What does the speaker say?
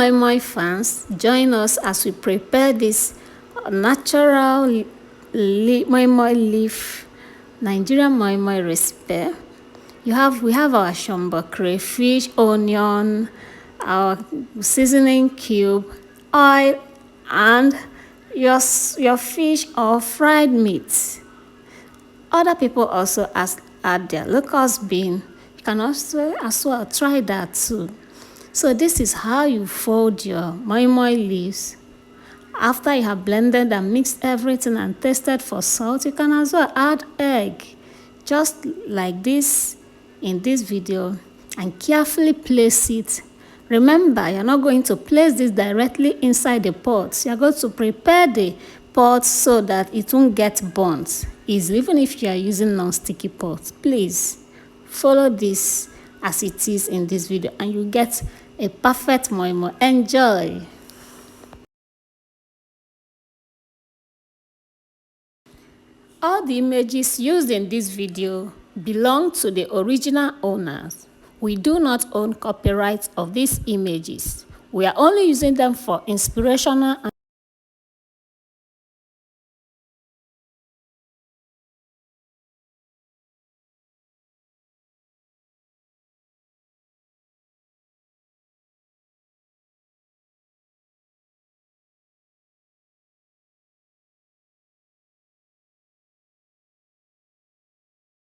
Moimoi fans, join us as we prepare this natural Moimoi leaf Nigerian Moimoi recipe. We have our shombo crayfish, onion, our seasoning cube, oil, and your fish or fried meat. Other people also add their locust bean. You can also as well try that too. So this is how you fold your moimoi leaves. After you have blended and mixed everything and tested for salt, you can as well add egg, just like this in this video, and carefully place it. Remember, you're not going to place this directly inside the pot. You're going to prepare the pot so that it won't get burnt easily, even if you are using non-sticky pot. Please follow this as it is in this video and you get a perfect moimoi. Enjoy! All the images used in this video belong to the original owners. We do not own copyright of these images. We are only using them for inspirational and